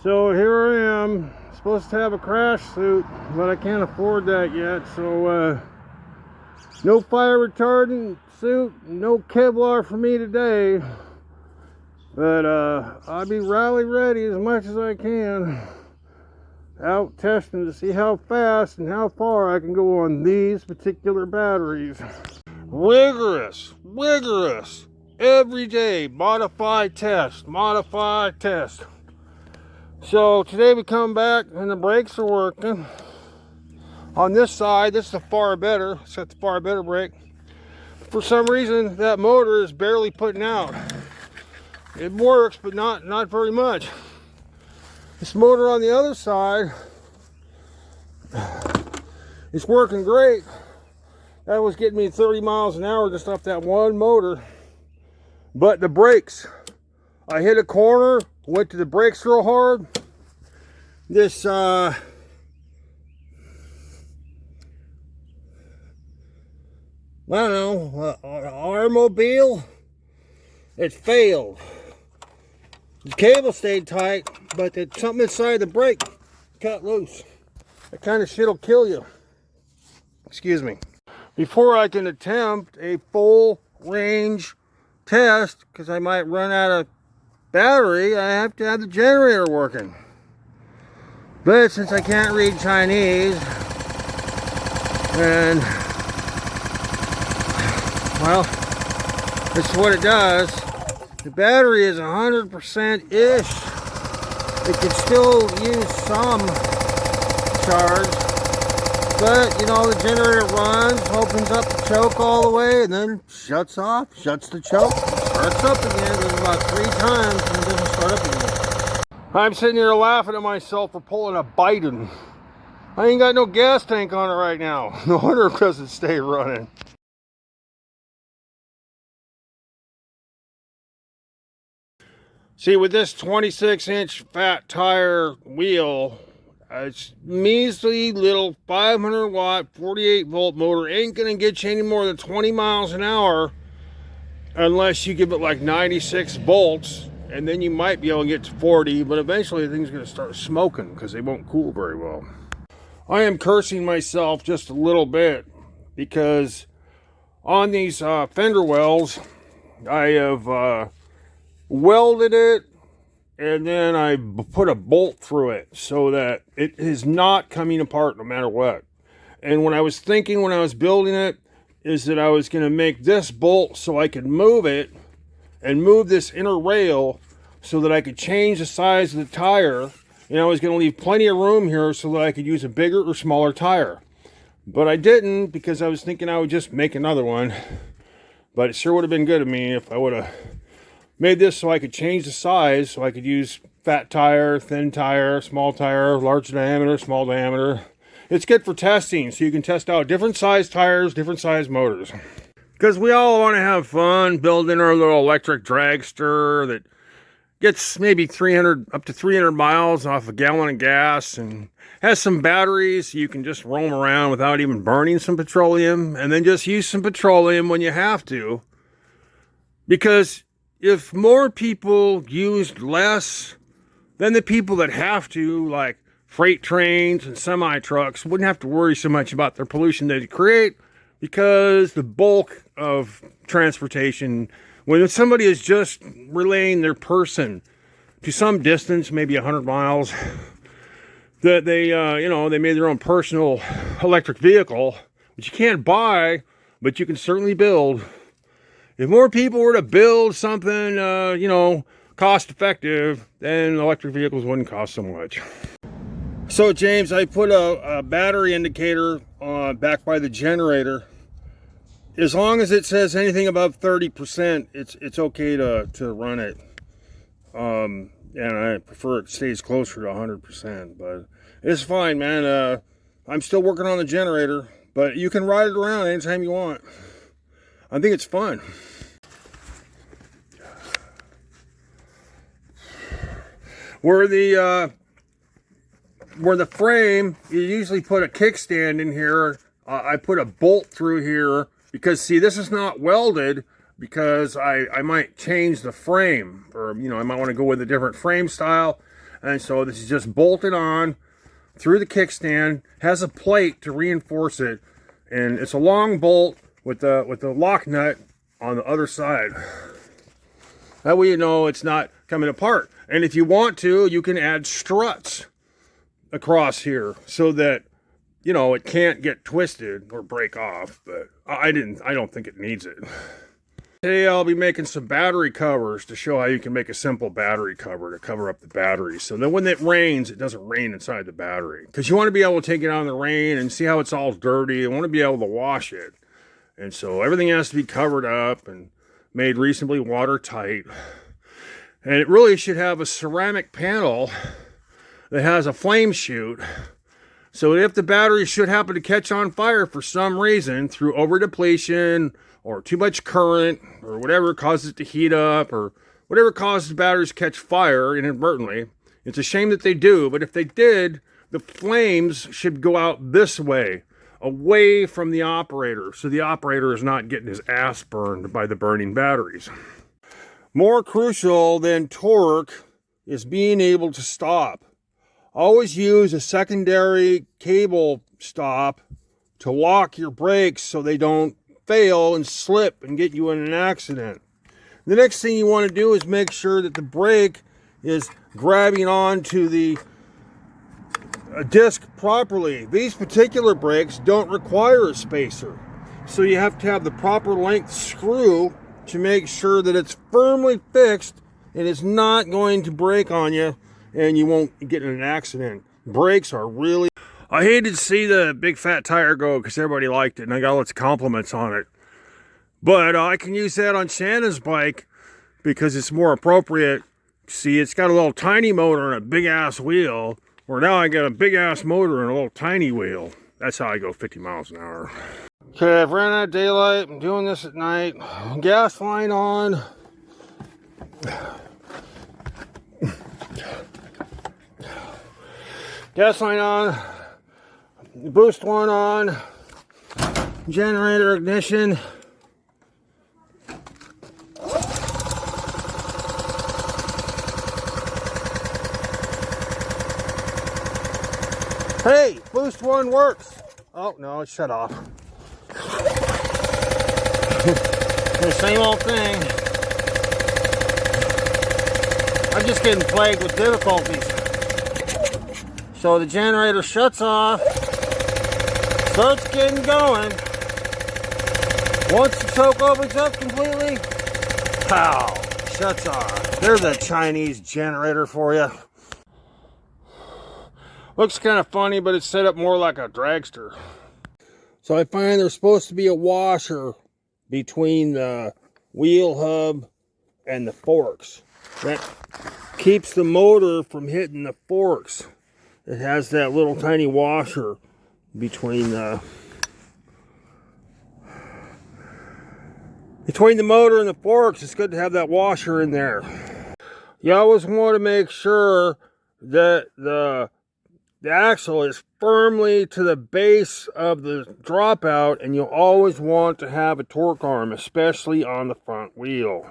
So here I am, supposed to have a crash suit, but I can't afford that yet. So no fire retardant suit, no Kevlar for me today. But I'll be rally ready as much as I can. Out testing to see how fast and how far I can go on these particular batteries. Rigorous, every day, modify, test. So today we come back and the brakes are working. On this side, this is the far better, set the far better brake. For some reason, that motor is barely putting out. It works, but not very much. This motor on the other side is working great. That was getting me 30 miles an hour just off that one motor. But the brakes, I hit a corner, went to the brakes real hard. This I don't know, automobile, it failed. The cable stayed tight, but something inside the brake cut loose. That kind of shit will kill you. Excuse me. Before I can attempt a full range test, because I might run out of battery, I have to have the generator working. But since I can't read Chinese, and well, this is what it does. The battery is 100%-ish. It can still use some charge, but you know, the generator runs, opens up the choke all the way, and then shuts off, shuts the choke, starts up again. There's about 3 times and it doesn't start up again. I'm sitting here laughing at myself for pulling a Biden. I ain't got no gas tank on it right now. No wonder it doesn't stay running. See, with this 26-inch fat tire wheel, it's measly little 500 watt 48 volt motor ain't gonna get you any more than 20 miles an hour unless you give it like 96 volts, and then you might be able to get to 40, but eventually the thing's gonna start smoking because they won't cool very well. I am cursing myself just a little bit because on these fender wells, I have welded it, and then I put a bolt through it so that it is not coming apart no matter what. And what I was thinking when I was building it is that I was going to make this bolt so I could move it and move this inner rail so that I could change the size of the tire, and I was going to leave plenty of room here so that I could use a bigger or smaller tire. But I didn't, because I was thinking I would just make another one. But it sure would have been good of me if I would have made this so I could change the size, so I could use fat tire, thin tire, small tire, large diameter, small diameter. It's good for testing, so you can test out different size tires, different size motors. Because we all want to have fun building our little electric dragster that gets maybe 300 up to 300 miles off a gallon of gas and has some batteries so you can just roam around without even burning some petroleum, and then just use some petroleum when you have to. Because if more people used less, then the people that have to, like freight trains and semi-trucks, wouldn't have to worry so much about their pollution they create, because the bulk of transportation, when somebody is just relaying their person to some distance, maybe 100 miles, that they, they made their own personal electric vehicle, which you can't buy, but you can certainly build. If more people were to build something, cost effective, then electric vehicles wouldn't cost so much. So James, I put a battery indicator back by the generator. As long as it says anything above 30%, it's okay to run it. And I prefer it stays closer to 100%, but it's fine, man. I'm still working on the generator, but you can ride it around anytime you want. I think it's fun. Where the frame, you usually put a kickstand in here. I put a bolt through here because, see, this is not welded, because I might change the frame, or I might want to go with a different frame style. And so this is just bolted on through the kickstand, has a plate to reinforce it, and it's a long bolt with the lock nut on the other side. That way you know it's not coming apart. And if you want to, you can add struts across here so that, you know, it can't get twisted or break off, but I don't think it needs it. Today I'll be making some battery covers to show how you can make a simple battery cover to cover up the battery. So then when it rains, it doesn't rain inside the battery. Because you want to be able to take it out in the rain and see how it's all dirty. You want to be able to wash it. And so everything has to be covered up and made reasonably watertight. And it really should have a ceramic panel that has a flame chute. So if the battery should happen to catch on fire for some reason through over depletion or too much current or whatever causes it to heat up or whatever causes batteries to catch fire inadvertently, it's a shame that they do, but if they did, the flames should go out this way, away from the operator, so the operator is not getting his ass burned by the burning batteries. More crucial than torque is being able to stop. Always use a secondary cable stop to lock your brakes so they don't fail and slip and get you in an accident. The next thing you want to do is make sure that the brake is grabbing onto the disc properly. These particular brakes don't require a spacer, so you have to have the proper length screw to make sure that it's firmly fixed and it's not going to break on you and you won't get in an accident. Brakes are really... I hated to see the big fat tire go because everybody liked it and I got lots of compliments on it. But I can use that on Shannon's bike because it's more appropriate. See, it's got a little tiny motor and a big ass wheel, where now I got a big ass motor and a little tiny wheel. That's how I go 50 miles an hour. Okay, I've ran out of daylight. I'm doing this at night. Gas line on. Gas line on. Boost one on. Generator ignition. Hey, boost one works. Oh no, it shut off. The same old thing. I'm just getting plagued with difficulties. So the generator shuts off, starts getting going. Once the choke opens up completely, pow, shuts off. There's a Chinese generator for you. Looks kind of funny, but it's set up more like a dragster. So I find there's supposed to be a washer between the wheel hub and the forks. That keeps the motor from hitting the forks. It has that little tiny washer between the motor and the forks. It's good to have that washer in there. You always want to make sure that the axle is firmly to the base of the dropout, and you'll always want to have a torque arm, especially on the front wheel.